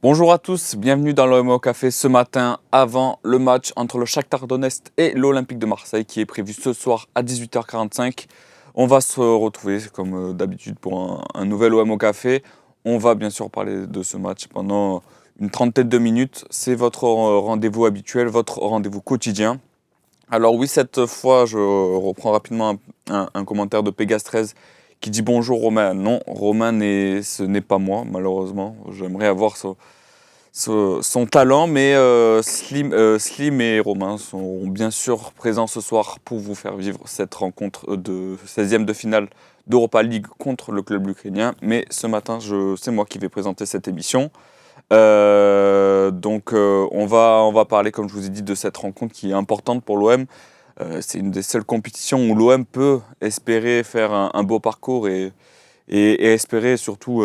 Bonjour à tous, bienvenue dans l'OM au Café ce matin avant le match entre le Shakhtar Donetsk et l'Olympique de Marseille qui est prévu ce soir à 18h45. On va se retrouver comme d'habitude pour un nouvel OM au Café. On va bien sûr parler de ce match pendant une trentaine de minutes. C'est votre rendez-vous habituel, votre rendez-vous quotidien. Alors oui, cette fois, je reprends rapidement un commentaire de Pégase13 qui dit bonjour Romain. Non, Romain, ce n'est pas moi, malheureusement. J'aimerais avoir son talent, mais Slim et Romain sont bien sûr présents ce soir pour vous faire vivre cette rencontre de 16e de finale d'Europa League contre le club ukrainien. Mais ce matin, c'est moi qui vais présenter cette émission. On va parler, comme je vous ai dit, de cette rencontre qui est importante pour l'OM. C'est une des seules compétitions où l'OM peut espérer faire un beau parcours et espérer surtout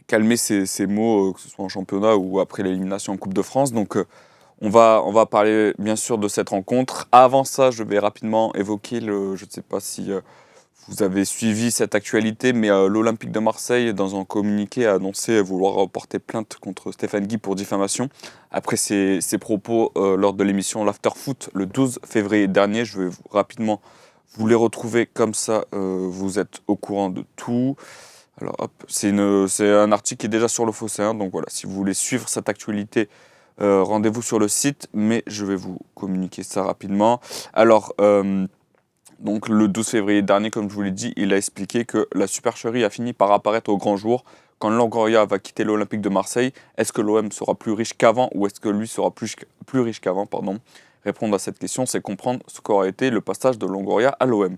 calmer ses maux, que ce soit en championnat ou après l'élimination en Coupe de France. Donc on va parler bien sûr de cette rencontre. Avant ça, je vais rapidement évoquer je ne sais pas si vous avez suivi cette actualité, mais l'Olympique de Marseille, dans un communiqué, a annoncé vouloir porter plainte contre Stéphane Guy pour diffamation. Après ses propos lors de l'émission L'After Foot le 12 février dernier, je vais rapidement vous les retrouver comme ça, vous êtes au courant de tout. Alors hop, c'est un article qui est déjà sur le Phocéen, donc voilà, si vous voulez suivre cette actualité, rendez-vous sur le site, mais je vais vous communiquer ça rapidement. Alors, donc le 12 février dernier, comme je vous l'ai dit, il a expliqué que la supercherie a fini par apparaître au grand jour quand Longoria va quitter l'Olympique de Marseille. Est-ce que l'OM sera plus riche qu'avant ou est-ce que lui sera plus riche qu'avant, pardon. Répondre à cette question, c'est comprendre ce qu'aura été le passage de Longoria à l'OM.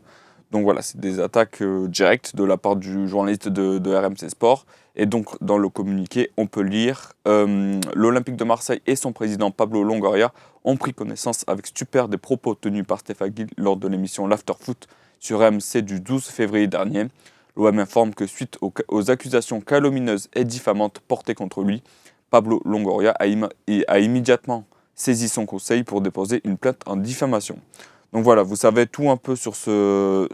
Donc voilà, c'est des attaques directes de la part du journaliste de RMC Sport. Et donc dans le communiqué, on peut lire l'Olympique de Marseille et son président Pablo Longoria ont pris connaissance avec stupeur des propos tenus par Stéphane Guy lors de l'émission L'After Foot sur RMC du 12 février dernier. L'OM informe que suite aux accusations calomnieuses et diffamantes portées contre lui, Pablo Longoria a immédiatement saisi son conseil pour déposer une plainte en diffamation. Donc voilà, vous savez tout un peu sur ce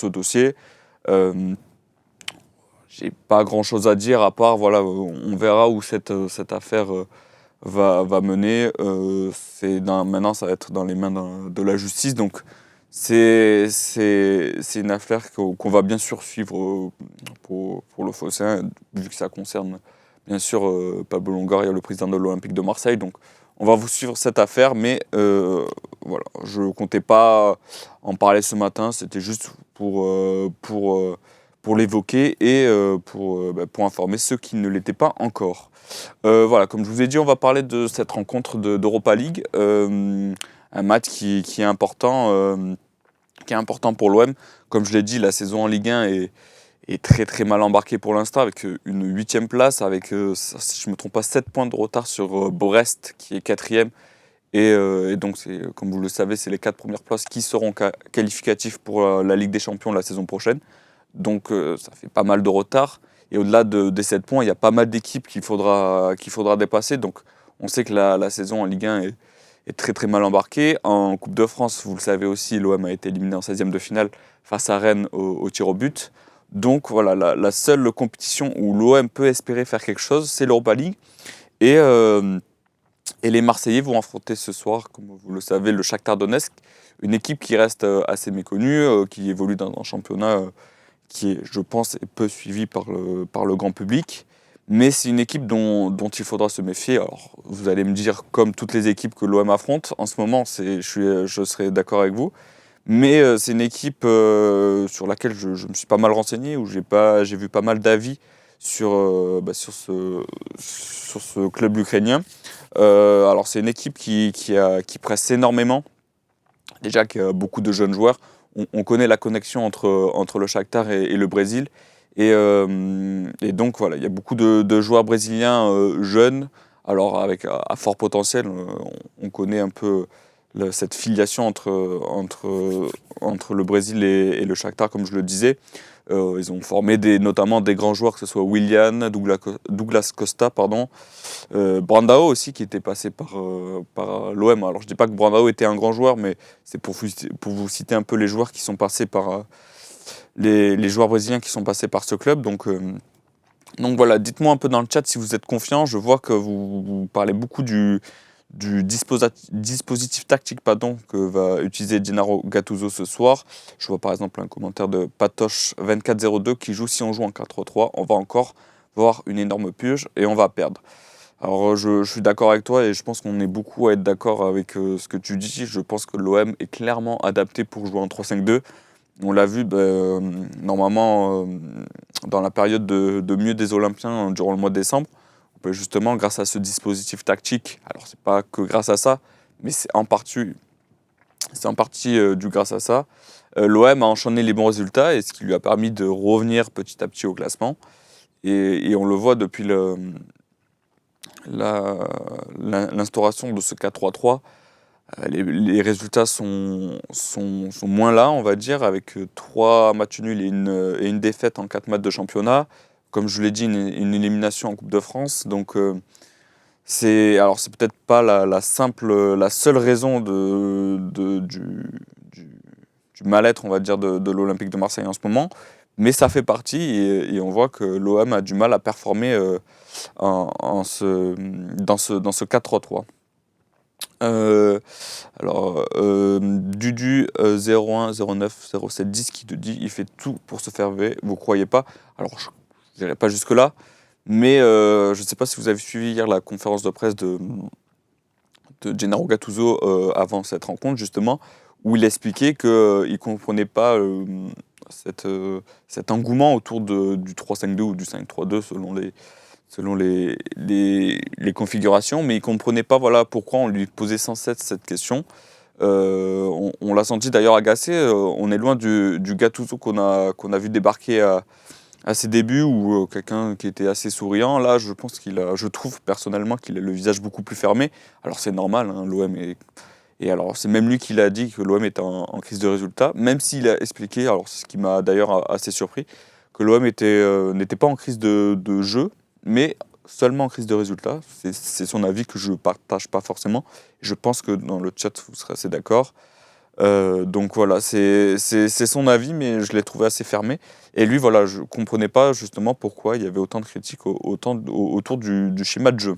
dossier. J'ai pas grand chose à dire à part, voilà, on verra où cette affaire va mener. Maintenant, ça va être dans les mains de la justice. Donc c'est une affaire qu'on va bien sûr suivre pour le Phocéen, vu que ça concerne bien sûr Pablo Longoria, le président de l'Olympique de Marseille. Donc on va vous suivre cette affaire, mais voilà, je ne comptais pas en parler ce matin, c'était juste pour l'évoquer et pour informer ceux qui ne l'étaient pas encore. Voilà, comme je vous ai dit, on va parler de cette rencontre d'Europa League, un match qui est important pour l'OM. Comme je l'ai dit, la saison en Ligue 1 est très très mal embarquée pour l'instant, avec une 8e place, avec, si je ne me trompe pas, 7 points de retard sur Brest, qui est 4e. Et donc, comme vous le savez, c'est les 4 premières places qui seront qualificatives pour la Ligue des Champions la saison prochaine. Donc, ça fait pas mal de retard. Et au-delà des 7 points, il y a pas mal d'équipes qu'il faudra dépasser. Donc, on sait que la saison en Ligue 1 est très très mal embarquée. En Coupe de France, vous le savez aussi, l'OM a été éliminé en 16e de finale face à Rennes au tir au but. Donc voilà, la seule compétition où l'OM peut espérer faire quelque chose, c'est l'Europa League. Et les Marseillais vont affronter ce soir, comme vous le savez, le Shakhtar Donetsk, une équipe qui reste assez méconnue, qui évolue dans un championnat qui est, je pense, peu suivi par le grand public. Mais c'est une équipe dont il faudra se méfier. Alors, vous allez me dire, comme toutes les équipes que l'OM affronte, en ce moment, je serai d'accord avec vous. Mais c'est une équipe sur laquelle je me suis pas mal renseigné, où j'ai vu pas mal d'avis sur ce club ukrainien. Alors c'est une équipe qui presse énormément, déjà qu'il y a beaucoup de jeunes joueurs. On connaît la connexion entre le Shakhtar et le Brésil. Et donc voilà, il y a beaucoup de joueurs brésiliens jeunes, alors à fort potentiel. On connaît un peu cette filiation entre le Brésil et le Shakhtar, comme je le disais. Ils ont formé notamment des grands joueurs, que ce soit Willian, Douglas Costa, Brandao aussi, qui était passé par l'OM. Alors je ne dis pas que Brandao était un grand joueur, mais c'est pour vous citer un peu les joueurs qui sont passés par les joueurs brésiliens qui sont passés par ce club. Donc Donc voilà, dites-moi un peu dans le chat si vous êtes confiant. Je vois que vous parlez beaucoup du dispositif tactique que va utiliser Gennaro Gattuso ce soir. Je vois par exemple un commentaire de Patoche2402 qui joue si on joue en 4-3, on va encore voir une énorme purge et on va perdre. Alors je suis d'accord avec toi et je pense qu'on est beaucoup à être d'accord avec ce que tu dis. Je pense que l'OM est clairement adapté pour jouer en 3-5-2. On l'a vu normalement dans la période de mieux des Olympiens durant le mois de décembre. Justement, grâce à ce dispositif tactique, alors c'est pas que grâce à ça, mais c'est en partie dû grâce à ça. L'OM a enchaîné les bons résultats et ce qui lui a permis de revenir petit à petit au classement. Et on le voit depuis l'instauration de ce 4-3-3. Les résultats sont moins là, on va dire, avec 3 matchs nuls et une défaite en 4 matchs de championnat. Comme je l'ai dit, une élimination en Coupe de France. Donc, c'est peut-être pas la seule raison du mal-être, on va dire, de l'Olympique de Marseille en ce moment. Mais ça fait partie et on voit que l'OM a du mal à performer dans ce 4-3-3. Dudu 01 09 07 10 qui te dit il fait tout pour se faire ver, vous croyez pas? Alors je n'irai pas jusque là, mais je ne sais pas si vous avez suivi hier la conférence de presse de Gennaro Gattuso avant cette rencontre justement, où il expliquait qu'il ne comprenait pas cet engouement autour du 3-5-2 ou du 5-3-2 selon les configurations, mais il ne comprenait pas pourquoi on lui posait sans cesse cette question. On l'a senti d'ailleurs agacé, on est loin du Gattuso qu'on a vu débarquer à ses débuts, ou quelqu'un qui était assez souriant. Là, je trouve personnellement qu'il a le visage beaucoup plus fermé. Alors c'est normal, hein, l'OM est... Et alors c'est même lui qui l'a dit que l'OM était en crise de résultats, même s'il a expliqué, alors c'est ce qui m'a d'ailleurs assez surpris, que l'OM n'était pas en crise de jeu, mais seulement en crise de résultats. C'est son avis que je ne partage pas forcément. Je pense que dans le chat, vous serez assez d'accord. Donc voilà, c'est son avis, mais je l'ai trouvé assez fermé. Et lui, voilà, je ne comprenais pas justement pourquoi il y avait autant de critiques autour du schéma de jeu.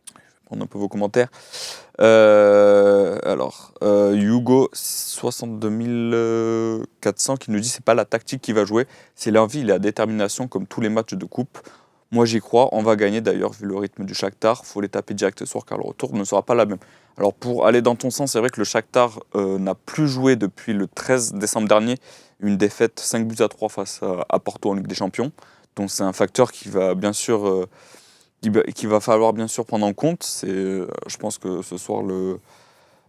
Je vais prendre un peu vos commentaires. Hugo 62 400 qui nous dit c'est pas la tactique qui va jouer, c'est l'envie et la détermination comme tous les matchs de coupe. Moi j'y crois, on va gagner d'ailleurs vu le rythme du Shakhtar, faut les taper direct ce soir car le retour ne sera pas la même. Alors pour aller dans ton sens, c'est vrai que le Shakhtar n'a plus joué depuis le 13 décembre dernier, une défaite 5-3 face à Porto en Ligue des Champions. Donc c'est un facteur qui va bien sûr qu'il va falloir bien sûr prendre en compte. Je pense que ce soir,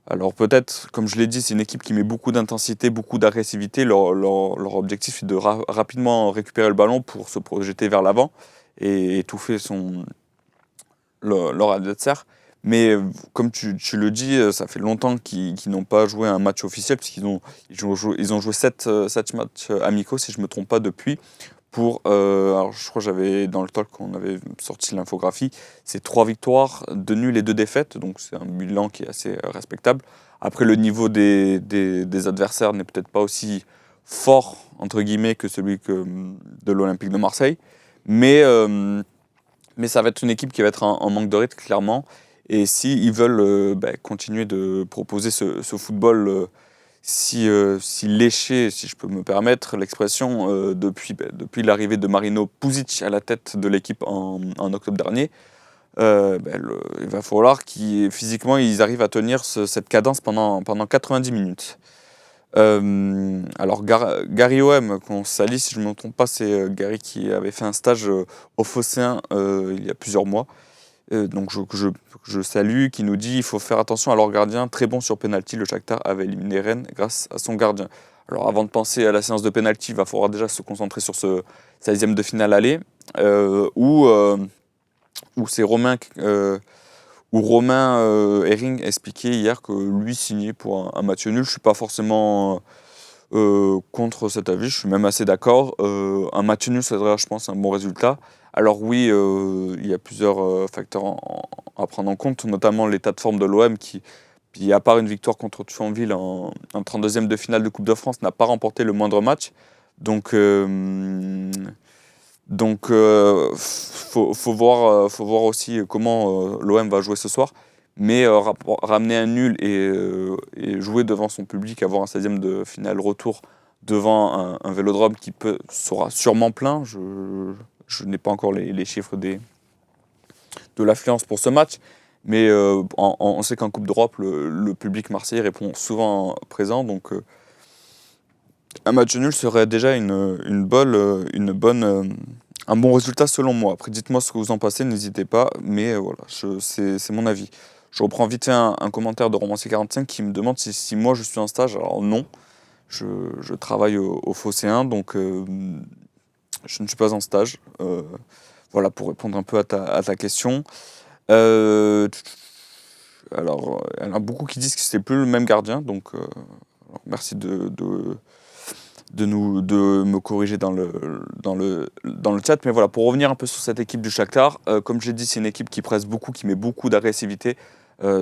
alors peut-être, comme je l'ai dit, c'est une équipe qui met beaucoup d'intensité, beaucoup d'agressivité. Leur objectif est de rapidement récupérer le ballon pour se projeter vers l'avant et étouffer leur adversaire. Mais comme tu le dis, ça fait longtemps qu'ils n'ont pas joué un match officiel, puisqu'ils ont joué 7 matchs amicaux, si je ne me trompe pas, depuis. Alors je crois que j'avais dans le talk, on avait sorti l'infographie, c'est 3 victoires, 2 nuls et 2 défaites, donc c'est un bilan qui est assez respectable. Après, le niveau des adversaires n'est peut-être pas aussi fort, entre guillemets, que celui de l'Olympique de Marseille, mais, mais ça va être une équipe qui va être en manque de rythme, clairement. Et s'ils veulent continuer de proposer ce football si léché, si je peux me permettre l'expression, depuis l'arrivée de Marino Pusic à la tête de l'équipe en octobre dernier, il va falloir physiquement ils arrivent à tenir cette cadence pendant 90 minutes. Alors Gary OM, qu'on salit, si je ne me trompe pas, c'est Gary qui avait fait un stage au Phocéen il y a plusieurs mois. Donc je salue, qui nous dit il faut faire attention à leur gardien, très bon sur penalty, le Shakhtar avait éliminé Rennes grâce à son gardien. Alors avant de penser à la séance de penalty, il va falloir déjà se concentrer sur ce 16e de finale aller, où c'est Romain Herring expliquait hier que lui signait pour un match nul. Je ne suis pas forcément contre cet avis, je suis même assez d'accord. Un match nul, ça serait, je pense, un bon résultat. Alors oui, il y a plusieurs facteurs à prendre en compte, notamment l'état de forme de l'OM qui, à part une victoire contre Thionville en 32e de finale de Coupe de France, n'a pas remporté le moindre match. Donc Donc, faut voir aussi comment l'OM va jouer ce soir. Mais ramener un nul et jouer devant son public, avoir un 16e de finale retour devant un Vélodrome qui sera sûrement plein. Je n'ai pas encore les chiffres de l'affluence pour ce match. Mais on sait qu'en Coupe d'Europe, le public marseillais répond souvent présent. Donc, un match nul serait déjà une bonne, un bon résultat selon moi. Après, dites-moi ce que vous en pensez, n'hésitez pas. Mais voilà, c'est mon avis. Je reprends vite fait un commentaire de Romancier45 qui me demande si moi je suis en stage. Alors non, je travaille au Phocéen, donc je ne suis pas en stage. Voilà, pour répondre un peu à ta question. Euh, alors, il y en a beaucoup qui disent que c'est plus le même gardien, donc alors, merci de me corriger dans le chat. Mais voilà, pour revenir un peu sur cette équipe du Shakhtar, comme j'ai dit, c'est une équipe qui presse beaucoup, qui met beaucoup d'agressivité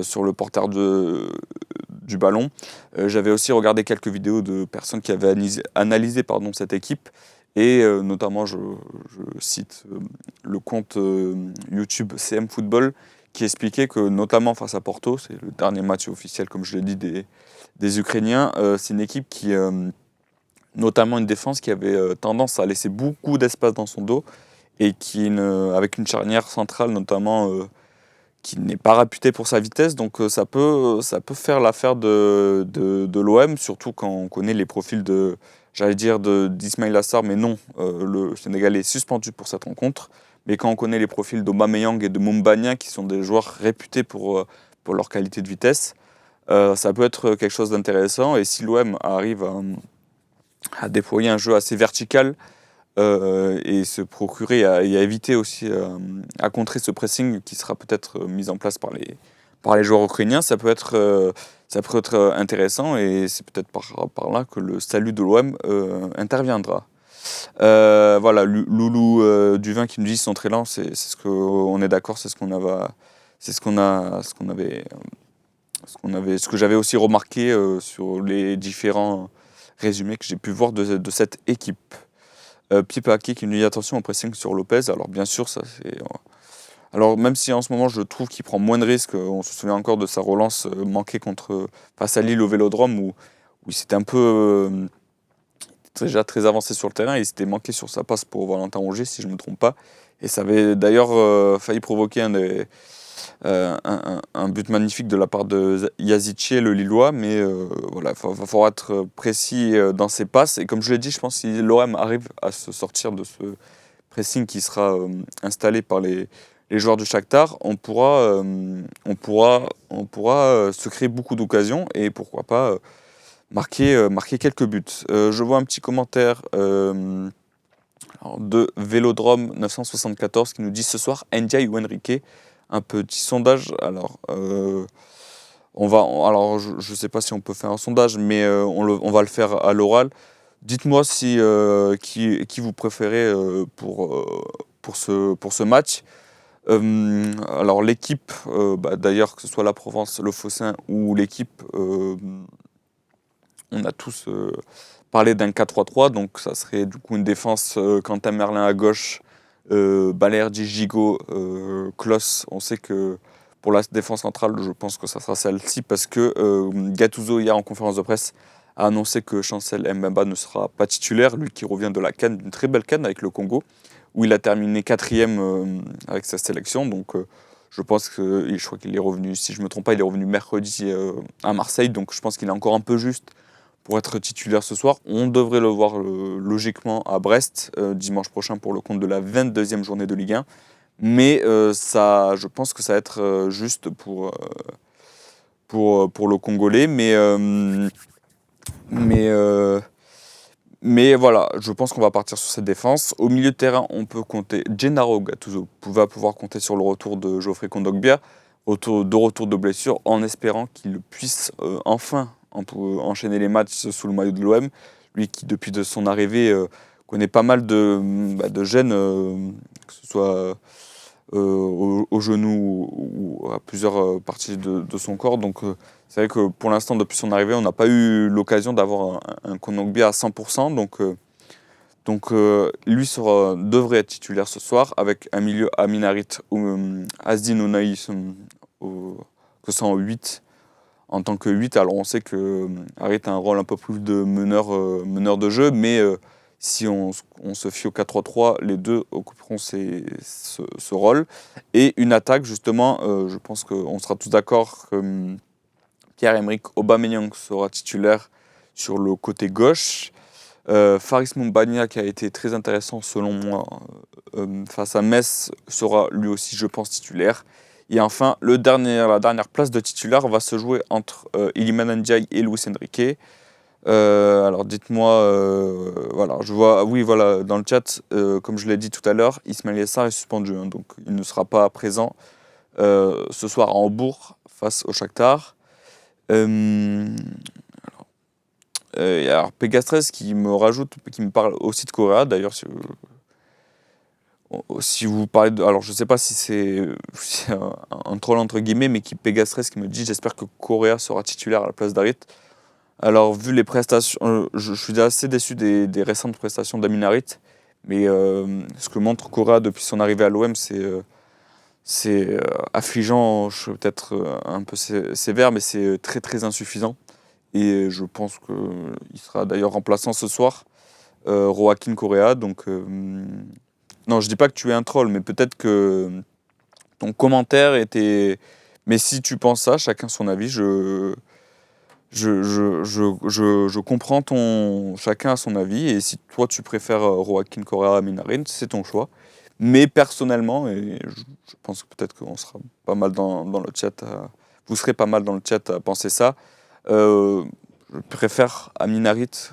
sur le porteur du ballon. J'avais aussi regardé quelques vidéos de personnes qui avaient analysé cette équipe. Et notamment, je cite le compte YouTube CM Football qui expliquait que, notamment face à Porto, c'est le dernier match officiel, comme je l'ai dit, des Ukrainiens, c'est une équipe qui, notamment une défense qui avait tendance à laisser beaucoup d'espace dans son dos et avec une charnière centrale notamment qui n'est pas réputée pour sa vitesse. Donc ça peut faire l'affaire de l'OM, surtout quand on connaît les profils d'Ismail Assar, mais non, le Sénégalais est suspendu pour cette rencontre. Mais quand on connaît les profils d'Aubameyang et de Mumbagna, qui sont des joueurs réputés pour leur qualité de vitesse, ça peut être quelque chose d'intéressant. Et si l'OM arrive à déployer un jeu assez vertical et se procurer et à éviter aussi à contrer ce pressing qui sera peut-être mis en place par les joueurs ukrainiens, ça peut être intéressant et c'est peut-être par là que le salut de l'OM interviendra. Voilà, Loulou Duvin qui nous dit son très lent, c'est ce qu'on est d'accord, c'est ce qu'on avait, c'est ce que j'avais aussi remarqué sur les différents résumés que j'ai pu voir de cette équipe. Pipaki qui nous dit attention au pressing sur Lopez. Alors bien sûr, ça c'est. Alors même si en ce moment je trouve qu'il prend moins de risques, on se souvient encore de sa relance manquée face à Lille au Vélodrome où il s'était un peu déjà très avancé sur le terrain et il s'était manqué sur sa passe pour Valentin Rongier si je ne me trompe pas. Et ça avait d'ailleurs failli provoquer un but magnifique de la part de Yazici, le Lillois, mais voilà, il va falloir être précis dans ses passes. Et comme je l'ai dit, je pense que si l'OM arrive à se sortir de ce pressing qui sera installé par les joueurs du Shakhtar, on pourra se créer beaucoup d'occasions et pourquoi pas marquer quelques buts. Je vois un petit commentaire de Vélodrome 974 qui nous dit ce soir Ndiaye ou Enrique. Un petit sondage. Alors, alors je ne sais pas si on peut faire un sondage, mais on va le faire à l'oral. Dites-moi qui vous préférez pour ce match. Alors l'équipe, d'ailleurs que ce soit la Provence, le Phocéen ou l'équipe, on a tous parlé d'un 4-3-3, donc ça serait du coup une défense Quentin Merlin à gauche, Balerdi, Gigot, Klos. On sait que pour la défense centrale, je pense que ça sera celle-ci parce que Gattuso, hier en conférence de presse, a annoncé que Chancel Mbemba ne sera pas titulaire, lui qui revient de la CAN, d'une très belle CAN avec le Congo, où il a terminé 4e avec sa sélection. Donc je pense que, je crois qu'il est revenu, si je ne me trompe pas, il est revenu mercredi à Marseille, donc je pense qu'il est encore un peu juste pour être titulaire ce soir. On devrait le voir logiquement à Brest dimanche prochain pour le compte de la 22e journée de Ligue 1. Mais je pense que ça va être juste pour le Congolais. Mais voilà, je pense qu'on va partir sur cette défense. Au milieu de terrain, on peut compter Gennaro Gattuso va pouvoir compter sur le retour de Geoffrey Kondogbia, retour de blessure, en espérant qu'il puisse enfin enchaîner les matchs sous le maillot de l'OM. Lui qui, depuis son arrivée, connaît pas mal de gênes, que ce soit au genou ou à plusieurs parties de son corps. Donc c'est vrai que pour l'instant, depuis son arrivée, on n'a pas eu l'occasion d'avoir un Kondogbia à 100%. Donc devrait être titulaire ce soir avec un milieu Amin Harit ou Asdin Ounahi que c'est en 8 en tant que 8. Alors on sait que Harit a un rôle un peu plus de meneur de jeu, mais si on se fie au 4-3-3, les deux occuperont ce rôle. Et une attaque, justement, je pense qu'on sera tous d'accord que Pierre-Emerick Aubameyang sera titulaire sur le côté gauche. Faris Moumbagna, qui a été très intéressant selon moi face à Metz, sera lui aussi, je pense, titulaire. Et enfin, la dernière place de titulaire va se jouer entre Iliman Ndiaye et Luis Enrique. Alors dites-moi, voilà, je vois, oui, voilà, dans le chat, comme je l'ai dit tout à l'heure, Ismaïla Sarr est suspendu, hein, donc il ne sera pas présent ce soir à Hambourg face au Shakhtar. Alors Pegastres qui me parle aussi de Correa. D'ailleurs, si vous parlez de, alors je sais pas si c'est un troll entre guillemets, mais Pegastres qui me dit j'espère que Correa sera titulaire à la place d'Harit. Alors vu les prestations, je suis assez déçu des récentes prestations d'Amin Harit, mais ce que montre Correa depuis son arrivée à l'OM, c'est affligeant. Je suis peut-être un peu sévère, mais c'est très très insuffisant. Et je pense qu'il sera d'ailleurs remplaçant ce soir, Joaquin Correa. Donc, non, je dis pas que tu es un troll, mais peut-être que ton commentaire était. Mais si tu penses ça, chacun son avis. Je comprends chacun a son avis. Et si toi tu préfères Joaquin Correa à Minarin, c'est ton choix. Mais personnellement, et je pense que peut-être qu'on sera pas mal dans le chat, vous serez pas mal dans le chat à penser ça. Euh, je préfère Amin Harit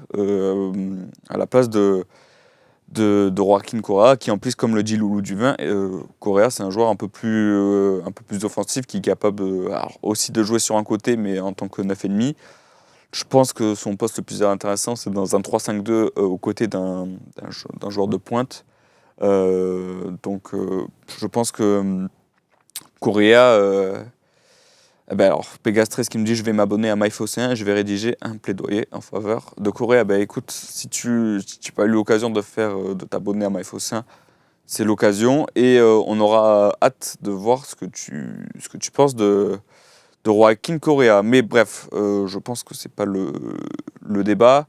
à la place de Joaquin Correa, qui en plus, comme le dit Loulou Duvin, Correa c'est un joueur un peu plus offensif, qui est capable alors, aussi de jouer sur un côté, mais en tant que 9,5. Je pense que son poste le plus intéressant, c'est dans un 3-5-2 aux côtés d'un joueur de pointe. Donc je pense que Correa... alors, Pegastres qui me dit je vais m'abonner à MyFocéen et je vais rédiger un plaidoyer en faveur de Correa. Écoute, si tu n'as pas eu l'occasion de t'abonner à MyFocéen, c'est l'occasion et on aura hâte de voir ce que tu penses de Joaquin Correa. Mais bref, je pense que c'est pas le débat.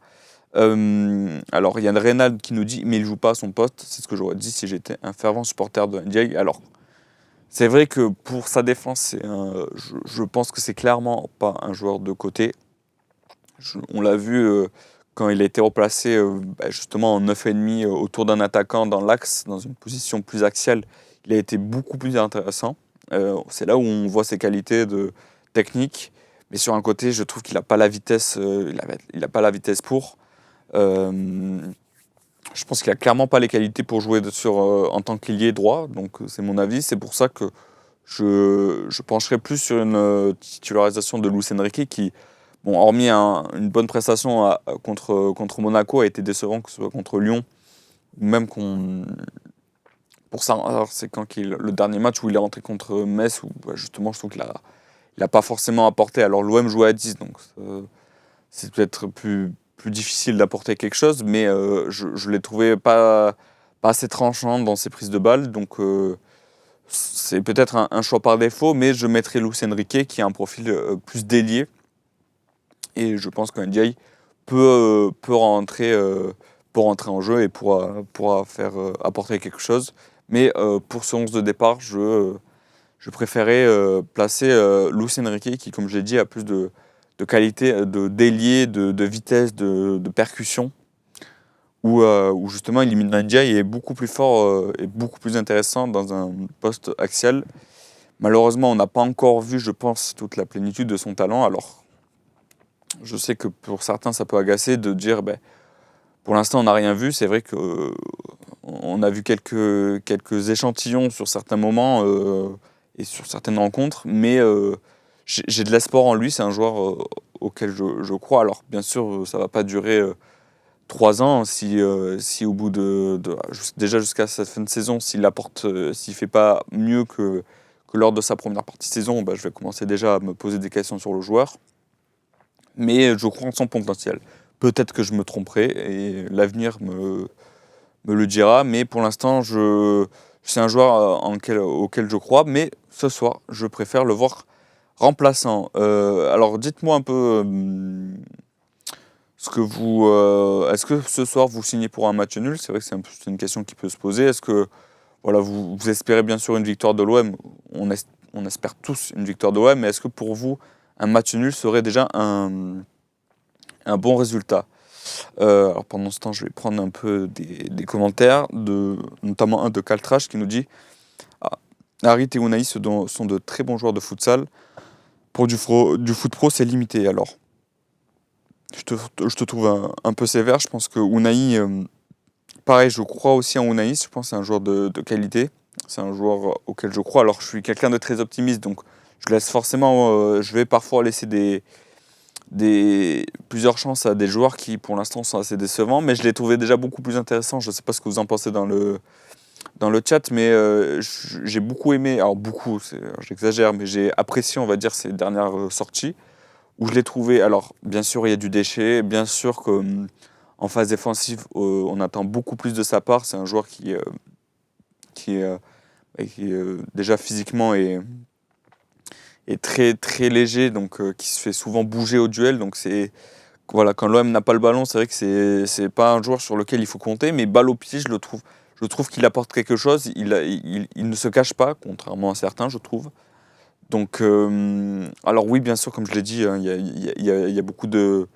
Alors, il y a Reynald qui nous dit mais il joue pas à son poste. C'est ce que j'aurais dit si j'étais un fervent supporter de Ndiaye. Alors, c'est vrai que pour sa défense, je pense que c'est clairement pas un joueur de côté. On l'a vu quand il a été replacé justement en 9,5 autour d'un attaquant dans l'axe, dans une position plus axiale. Il a été beaucoup plus intéressant. C'est là où on voit ses qualités de technique. Mais sur un côté, je trouve qu'il n'a pas la vitesse. Il a pas la vitesse pour. Je pense qu'il a clairement pas les qualités pour jouer en tant qu'ailier droit. Donc c'est mon avis. C'est pour ça que je pencherai plus sur une titularisation de Luis Enrique qui, bon, hormis une bonne prestation contre Monaco, a été décevant, que ce soit contre Lyon ou même pour ça. Alors c'est le dernier match où il est rentré contre Metz où justement je trouve qu'il a pas forcément apporté. Alors l'OM jouait à 10, donc c'est peut-être plus difficile d'apporter quelque chose, mais je l'ai trouvé pas assez tranchant dans ses prises de balles. Donc c'est peut-être un choix par défaut, mais je mettrai Luis Enrique qui a un profil plus délié. Et je pense qu'un Ndiaye peut rentrer en jeu et pourra faire apporter quelque chose. Mais pour ce 11 de départ, je préférais placer Luis Enrique qui, comme je l'ai dit, a plus de qualité de délié, de vitesse, de percussion. Où justement Iliman Ndiaye est beaucoup plus fort et beaucoup plus intéressant dans un poste axial. Malheureusement, on n'a pas encore vu, je pense, toute la plénitude de son talent. Alors, je sais que pour certains, ça peut agacer de dire, pour l'instant, on n'a rien vu. C'est vrai qu'on a vu quelques échantillons sur certains moments et sur certaines rencontres, mais j'ai de l'espoir en lui. C'est un joueur auquel je crois. Alors, bien sûr, ça ne va pas durer 3 ans, si au bout déjà jusqu'à cette fin de saison, s'il ne fait pas mieux que lors de sa première partie de saison, je vais commencer déjà à me poser des questions sur le joueur. Mais je crois en son potentiel. Peut-être que je me tromperai et l'avenir me le dira. Mais pour l'instant, c'est un joueur auquel je crois. Mais ce soir, je préfère le voir remplaçant. Alors dites-moi un peu est-ce que ce soir vous signez pour un match nul? C'est vrai que c'est une question qui peut se poser. Est-ce que voilà, vous espérez bien sûr une victoire de l'OM? On espère tous une victoire de l'OM, mais est-ce que pour vous, un match nul serait déjà un bon résultat? Alors pendant ce temps, je vais prendre un peu des commentaires, notamment un de Caltrash qui nous dit ah, Harit et Unai sont de très bons joueurs de futsal. Pour du foot pro, c'est limité. Alors, je te trouve un peu sévère. Je pense que Unai, pareil, je crois aussi en Unai. Je pense que c'est un joueur de qualité. C'est un joueur auquel je crois. Alors, je suis quelqu'un de très optimiste, donc je vais parfois laisser plusieurs chances à des joueurs qui, pour l'instant, sont assez décevants. Mais je les trouvais déjà beaucoup plus intéressants. Je ne sais pas ce que vous en pensez dans le chat, mais j'ai beaucoup aimé. Alors, beaucoup, j'exagère, mais j'ai apprécié, on va dire, ces dernières sorties où je l'ai trouvé. Alors, bien sûr, il y a du déchet. Bien sûr qu'en phase défensive, on attend beaucoup plus de sa part. C'est un joueur qui est, déjà physiquement est très, très léger, donc qui se fait souvent bouger au duel. Donc, voilà, quand l'OM n'a pas le ballon, c'est vrai que c'est pas un joueur sur lequel il faut compter. Mais balle au pied, je trouve qu'il apporte quelque chose. Il ne se cache pas, contrairement à certains, je trouve. Donc, alors oui, bien sûr, comme je l'ai dit, hein, il y a beaucoup de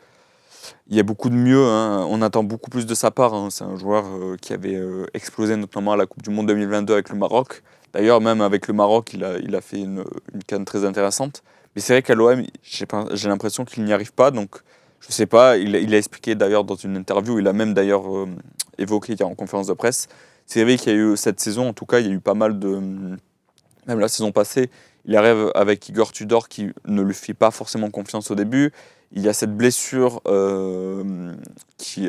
mieux, hein. On attend beaucoup plus de sa part, hein. C'est un joueur qui avait explosé notamment à la Coupe du Monde 2022 avec le Maroc. D'ailleurs, même avec le Maroc, il a fait une CAN très intéressante. Mais c'est vrai qu'à l'OM, j'ai l'impression qu'il n'y arrive pas. Donc, je sais pas. Il a expliqué d'ailleurs dans une interview, il a même d'ailleurs évoqué hier en conférence de presse. C'est vrai qu'il y a eu cette saison, en tout cas, il y a eu pas mal de. Même la saison passée, il arrive avec Igor Tudor qui ne lui fait pas forcément confiance au début. Il y a cette blessure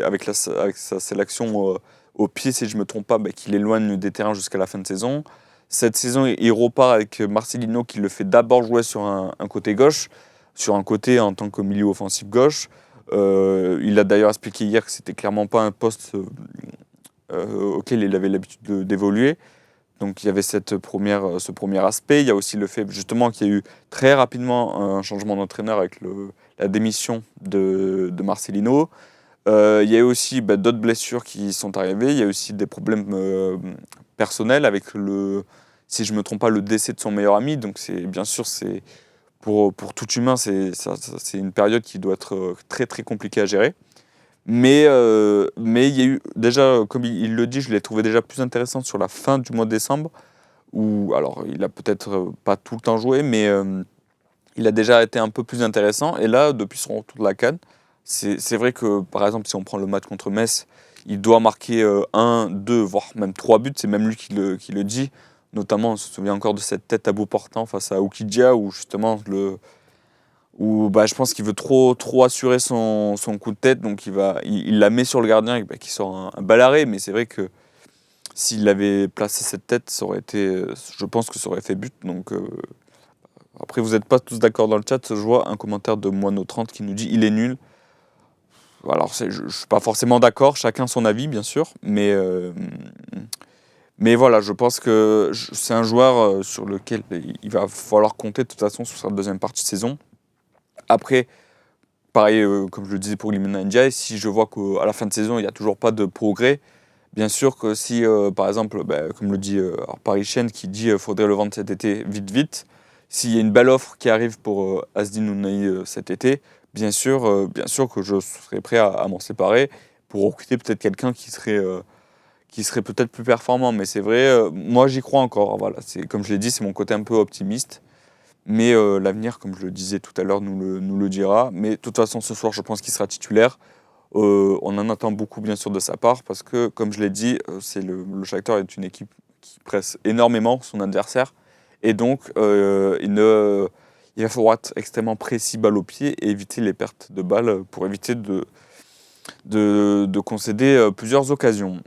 avec sa sélection au pied, si je ne me trompe pas, qui l'éloigne des terrains jusqu'à la fin de saison. Cette saison, il repart avec Marcelino qui le fait d'abord jouer sur un côté gauche, sur un côté en tant que milieu offensif gauche. Il a d'ailleurs expliqué hier que c'était clairement pas un poste auquel il avait l'habitude d'évoluer. Donc il y avait ce premier aspect. Il y a aussi le fait justement qu'il y a eu très rapidement un changement d'entraîneur avec la démission de Marcelino. Il y a eu aussi d'autres blessures qui sont arrivées. Il y a aussi des problèmes personnels avec si je ne me trompe pas, le décès de son meilleur ami. Donc bien sûr, pour tout humain, c'est une période qui doit être très très compliquée à gérer. Mais il y a eu déjà, comme il le dit, je l'ai trouvé déjà plus intéressant sur la fin du mois de décembre, où alors il a peut-être pas tout le temps joué, mais il a déjà été un peu plus intéressant. Et là, depuis son retour de la CAN, c'est vrai que par exemple, si on prend le match contre Metz, il doit marquer 1, 2, voire même 3 buts. C'est même lui qui le dit. Notamment, on se souvient encore de cette tête à bout portant face à Oukidja, où justement où je pense qu'il veut trop assurer son coup de tête, donc il la met sur le gardien et qui sort un bal arrêt. Mais c'est vrai que s'il avait placé cette tête, je pense que ça aurait fait but. Donc après, vous n'êtes pas tous d'accord dans le chat. Je vois un commentaire de Moineau30 qui nous dit il est nul. Alors je ne suis pas forcément d'accord, chacun son avis bien sûr, mais voilà, je pense que c'est un joueur sur lequel il va falloir compter de toute façon sur sa deuxième partie de saison. Après, pareil, comme je le disais pour Iliman Ndiaye, si je vois qu'à la fin de saison, il n'y a toujours pas de progrès, bien sûr que si, par exemple, comme le dit Paris Chen, qui dit qu'il faudrait le vendre cet été vite, s'il y a une belle offre qui arrive pour Asdin Ounahi cet été, bien sûr que je serais prêt à m'en séparer pour recruter peut-être quelqu'un qui serait peut-être plus performant. Mais c'est vrai, moi j'y crois encore. Voilà, comme je l'ai dit, c'est mon côté un peu optimiste. Mais l'avenir, comme je le disais tout à l'heure, nous le dira. Mais de toute façon, ce soir, je pense qu'il sera titulaire. On en attend beaucoup, bien sûr, de sa part, parce que, comme je l'ai dit, le Shakhtar est une équipe qui presse énormément son adversaire. Et donc, il va falloir être extrêmement précis, balle au pied, et éviter les pertes de balles pour éviter de concéder plusieurs occasions.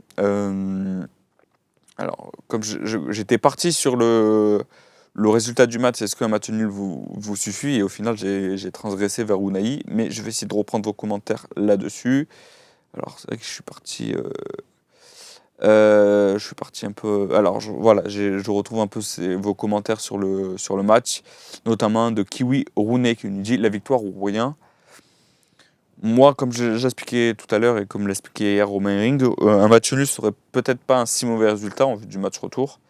Alors, comme j'étais parti sur le résultat du match, est-ce qu'un match nul vous suffit? Et au final, j'ai transgressé vers Unai, mais je vais essayer de reprendre vos commentaires là-dessus. Alors, c'est vrai que je suis parti Je suis parti un peu. Alors voilà, je retrouve un peu vos commentaires sur le match, notamment de Kiwi Rooney qui nous dit la victoire ou rien. Moi, comme j'expliquais tout à l'heure et comme l'expliquait hier Romain Ring, un match nul serait peut-être pas un si mauvais résultat en vue du match retour.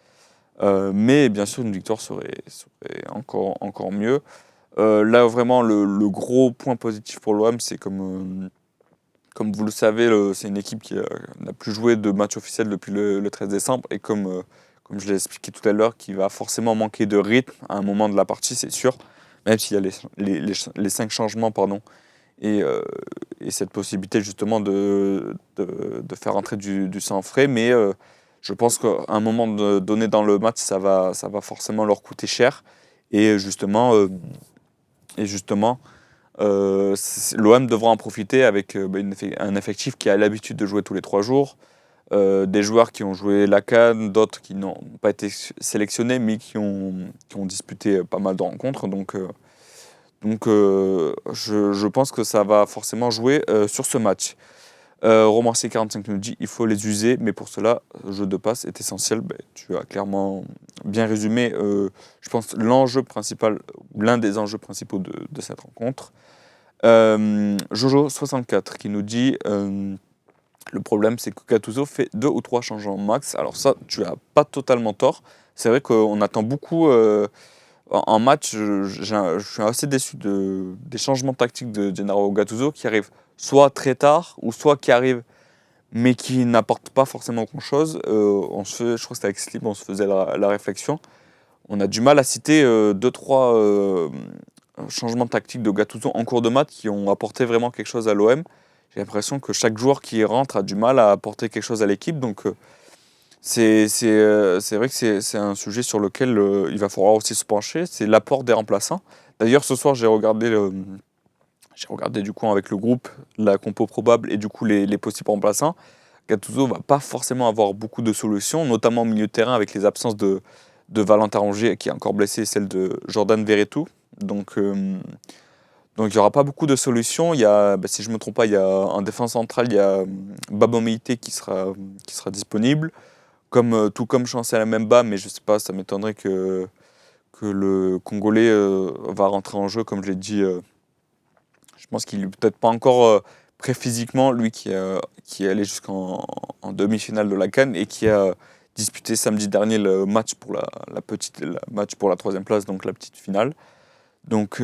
Mais bien sûr, une victoire serait encore mieux. Là, vraiment, le gros point positif pour l'OM, c'est comme vous le savez, c'est une équipe qui n'a plus joué de match officiel depuis le 13 décembre. Et comme je l'ai expliqué tout à l'heure, qui va forcément manquer de rythme à un moment de la partie, c'est sûr. Même s'il y a les 5 changements, pardon. Et, euh, et cette possibilité justement de faire entrer du sang frais. Mais je pense qu'à un moment donné dans le match, ça va forcément leur coûter cher. Et justement, euh, et justement, l'OM devra en profiter avec un effectif qui a l'habitude de jouer tous les 3 jours, des joueurs qui ont joué la CAN, d'autres qui n'ont pas été sélectionnés mais qui ont disputé pas mal de rencontres. Donc, je pense que ça va forcément jouer sur ce match. Romancier 45 nous dit il faut les user, mais pour cela, jeu de passe est essentiel. Ben, tu as clairement bien résumé, je pense, l'enjeu principal, l'un des enjeux principaux de cette rencontre. Jojo64 qui nous dit le problème c'est que Gattuso fait 2 ou 3 changements max. Alors ça, tu as pas totalement tort. C'est vrai qu'on attend beaucoup en match. Je suis assez déçu des changements tactiques de Gennaro Gattuso qui arrivent soit très tard ou soit qui arrivent mais qui n'apportent pas forcément grand-chose. Je crois que c'était avec Slip, on se faisait la réflexion. On a du mal à citer 2-3 changements tactiques de Gattuso en cours de match qui ont apporté vraiment quelque chose à l'OM. J'ai l'impression que chaque joueur qui rentre a du mal à apporter quelque chose à l'équipe. Donc c'est vrai que c'est un sujet sur lequel il va falloir aussi se pencher. C'est l'apport des remplaçants. D'ailleurs, ce soir, j'ai regardé du coup avec le groupe la compo probable et du coup les possibles remplaçants. Gattuso va pas forcément avoir beaucoup de solutions, notamment au milieu de terrain avec les absences de Valentin Rongier qui est encore blessé et celle de Jordan Verretou. Donc il n'y aura pas beaucoup de solutions. Si je ne me trompe pas, il y a en défense centrale, il y a Babo Meïté qui sera disponible, tout comme Chancel Mbemba, mais je ne sais pas, ça m'étonnerait que le Congolais va rentrer en jeu, comme je l'ai dit. Je pense qu'il n'est peut-être pas encore prêt physiquement, lui qui est allé jusqu'en demi-finale de la CAN et qui a disputé samedi dernier le match pour le match pour la troisième place, donc la petite finale. Donc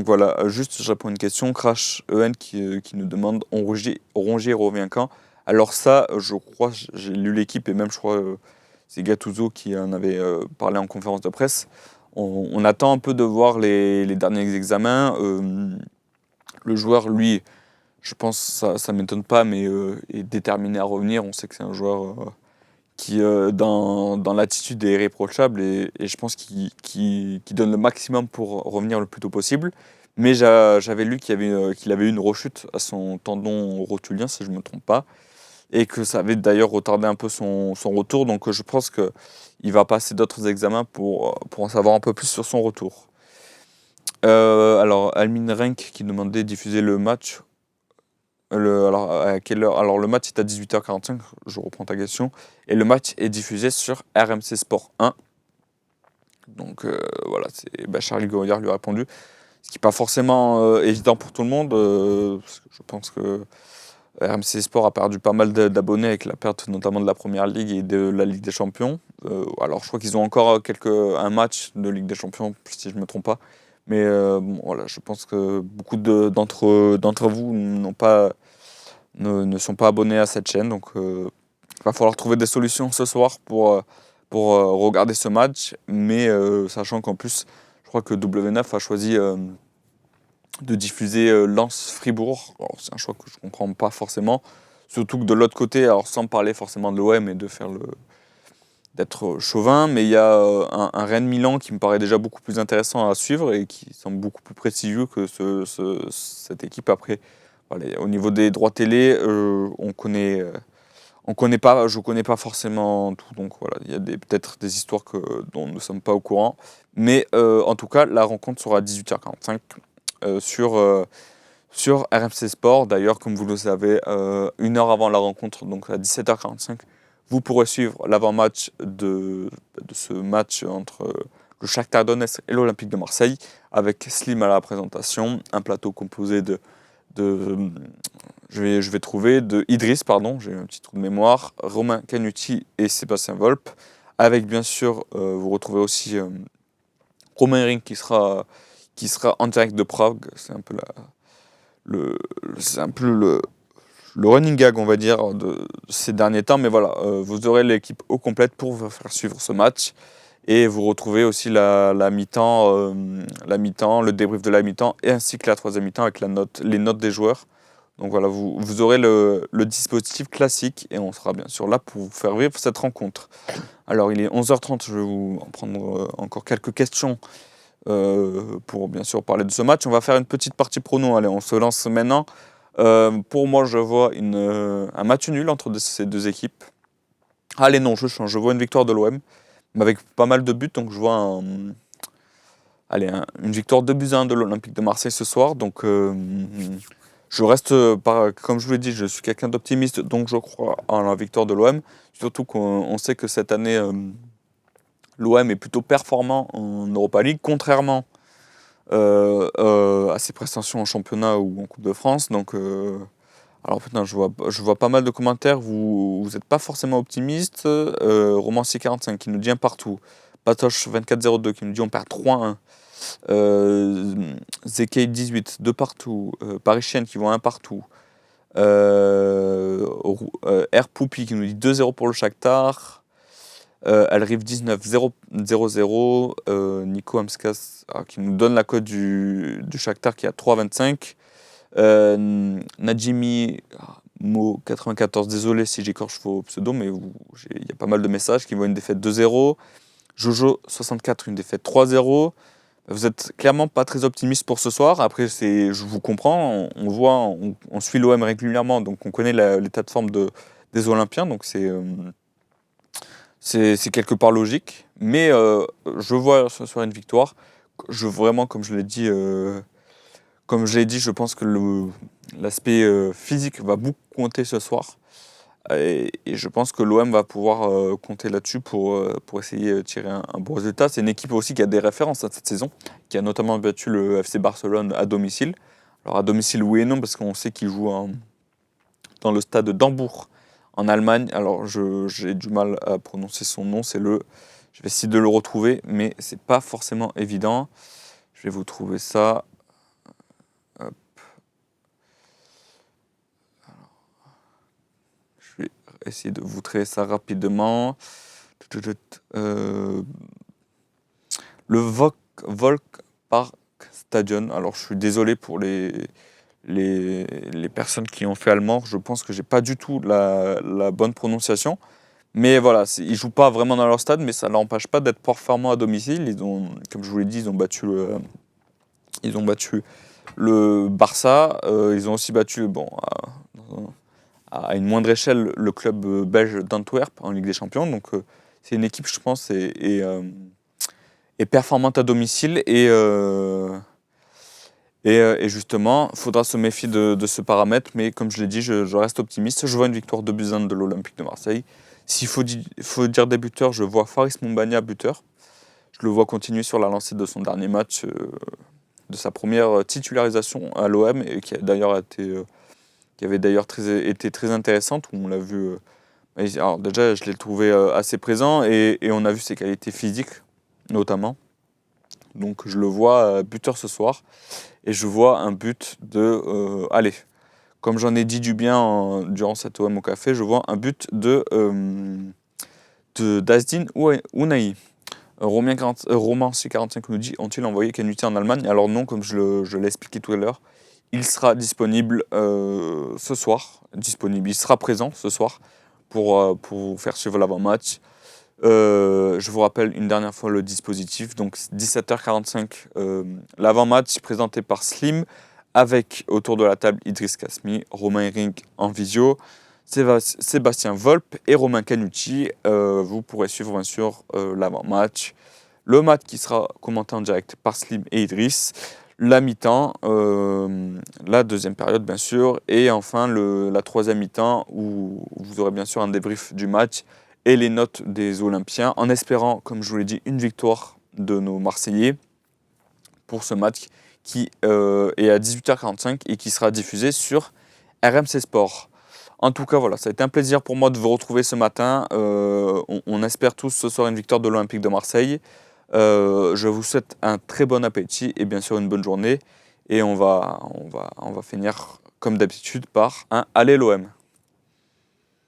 voilà, juste je réponds à une question. Crash EN qui nous demande Rongier revient quand? Alors ça, je crois, j'ai lu l'équipe et même je crois c'est Gattuso qui en avait parlé en conférence de presse. On attend un peu de voir les derniers examens. Le joueur, lui, je pense, ça ne m'étonne pas, mais est déterminé à revenir. On sait que c'est un joueur qui, dans l'attitude, est irréprochable et je pense qu'il donne le maximum pour revenir le plus tôt possible. Mais j'avais lu qu'il avait eu une rechute à son tendon rotulien, si je ne me trompe pas, et que ça avait d'ailleurs retardé un peu son retour. Donc je pense qu'il va passer d'autres examens pour en savoir un peu plus sur son retour. Alors, Almin Renk qui demandait de diffuser le match. Alors, à quelle heure? Alors, le match est à 18h45, je reprends ta question. Et le match est diffusé sur RMC Sport 1. Donc, voilà, Charlie Goyard lui a répondu. Ce qui n'est pas forcément évident pour tout le monde. Parce que je pense que RMC Sport a perdu pas mal d'abonnés avec la perte notamment de la Première Ligue et de la Ligue des Champions. Alors, je crois qu'ils ont encore un match de Ligue des Champions, si je ne me trompe pas. Mais bon, voilà, je pense que beaucoup d'entre vous ne sont pas abonnés à cette chaîne. Donc, il va falloir trouver des solutions ce soir pour regarder ce match. Mais sachant qu'en plus, je crois que W9 a choisi de diffuser Lens-Fribourg. Alors, c'est un choix que je ne comprends pas forcément. Surtout que de l'autre côté, alors sans parler forcément de l'OM et d'être chauvin, mais il y a un Rennes-Milan qui me paraît déjà beaucoup plus intéressant à suivre et qui semble beaucoup plus prestigieux que cette équipe. Après, voilà, au niveau des droits télé, je connais pas forcément tout, donc voilà, il y a peut-être des histoires dont nous ne sommes pas au courant. Mais en tout cas, la rencontre sera à 18h45 sur sur RMC Sport. D'ailleurs, comme vous le savez, 1 heure avant la rencontre, donc à 17h45, vous pourrez suivre l'avant-match de ce match entre le Shakhtar Donetsk et l'Olympique de Marseille, avec Slim à la présentation, un plateau composé de je vais trouver de Idriss, pardon, j'ai eu un petit trou de mémoire, Romain Canuti et Sébastien Volpe, avec bien sûr, vous retrouvez aussi Romain Ring qui sera en direct de Prague. C'est un peu le running gag, on va dire, de ces derniers temps. Mais voilà, vous aurez l'équipe au complète pour vous faire suivre ce match. Et vous retrouvez aussi la mi-temps, le débrief de la mi-temps, et ainsi que la troisième mi-temps avec les notes des joueurs. Donc voilà, vous aurez le dispositif classique et on sera bien sûr là pour vous faire vivre cette rencontre. Alors il est 11h30, je vais vous en prendre encore quelques questions pour bien sûr parler de ce match. On va faire une petite partie prono, allez, on se lance maintenant. Pour moi, je vois un match nul entre ces deux équipes. Allez non, je change, je vois une victoire de l'OM, mais avec pas mal de buts, donc je vois une victoire 2-1 de l'Olympique de Marseille ce soir. Donc je reste, comme je vous l'ai dit, je suis quelqu'un d'optimiste, donc je crois en la victoire de l'OM. Surtout qu'on sait que cette année, l'OM est plutôt performant en Europa League, contrairement à ses prestations en championnat ou en Coupe de France. Donc, alors putain, je vois pas mal de commentaires. Vous n'êtes pas forcément optimiste. Romancier45 qui nous dit un partout. Patoche 2402 qui nous dit on perd 3-1. ZK18 2 partout. Parisienne qui voit un partout. R Poupi qui nous dit 2-0 pour le Shakhtar. Elrive 19 0-0. Nico Amskas qui nous donne la cote du Shakhtar qui est à 3,25. Najimi Mo 94, désolé si j'écorche vos pseudos, mais il y a pas mal de messages qui voient une défaite 2-0. Jojo 64, une défaite 3-0. Vous êtes clairement pas très optimiste pour ce soir. Après, je vous comprends, on suit l'OM régulièrement, donc on connaît l'état de forme des Olympiens, donc c'est quelque part logique. Mais je vois ce soir une victoire. Vraiment, comme je l'ai dit, je pense que l'aspect physique va beaucoup compter ce soir. Et je pense que l'OM va pouvoir compter là-dessus pour essayer de tirer un bon résultat. C'est une équipe aussi qui a des références cette saison, qui a notamment battu le FC Barcelone à domicile. Alors à domicile, oui et non, parce qu'on sait qu'il joue dans le stade d'Hambourg en Allemagne. Alors j'ai du mal à prononcer son nom, je vais essayer de le retrouver, mais c'est pas forcément évident. Je vais vous trouver ça. Hop. Je vais essayer de vous traiter ça rapidement. Le Volkspark Stadion. Alors je suis désolé pour les personnes qui ont fait allemand. Je pense que j'ai pas du tout la bonne prononciation. Mais voilà, ils jouent pas vraiment dans leur stade, mais ça ne l'empêche pas d'être performants à domicile. Comme je vous l'ai dit, ils ont battu le Barça. Ils ont aussi battu, à une moindre échelle, le club belge d'Antwerp en Ligue des Champions. Donc c'est une équipe, je pense, est performante à domicile. Et justement, il faudra se méfier de ce paramètre. Mais comme je l'ai dit, je reste optimiste. Je vois une victoire 2-1 de l'Olympique de Marseille. S'il faut dire des buteurs, je vois Faris Moumbagna buteur. Je le vois continuer sur la lancée de son dernier match, de sa première titularisation à l'OM, et qui avait d'ailleurs été très intéressante, où on l'a vu. Alors déjà, je l'ai trouvé assez présent, et on a vu ses qualités physiques, notamment. Donc je le vois buteur ce soir, et je vois un but comme j'en ai dit du bien durant cette OM au café, je vois un but d'Azdin Ounahi. Romain C45 nous dit ont-ils envoyé Canuti en Allemagne? Alors non, comme je l'ai expliqué tout à l'heure, il sera disponible ce soir. Il sera présent ce soir pour vous faire suivre l'avant-match. Je vous rappelle une dernière fois le dispositif. Donc 17h45, l'avant-match présenté par Slim, avec autour de la table Idriss Kasmi, Romain Ring en visio, Sébastien Volpe et Romain Canuti. Vous pourrez suivre bien sûr l'avant-match. Le match qui sera commenté en direct par Slim et Idriss. la mi-temps, la deuxième période bien sûr, et enfin la troisième mi-temps où vous aurez bien sûr un débrief du match et les notes des Olympiens, en espérant, comme je vous l'ai dit, une victoire de nos Marseillais pour ce match qui est à 18h45 et qui sera diffusé sur RMC Sport. En tout cas, voilà, ça a été un plaisir pour moi de vous retrouver ce matin. On espère tous ce soir une victoire de l'Olympique de Marseille. Je vous souhaite un très bon appétit et bien sûr une bonne journée. Et on va finir comme d'habitude par un Allez l'OM.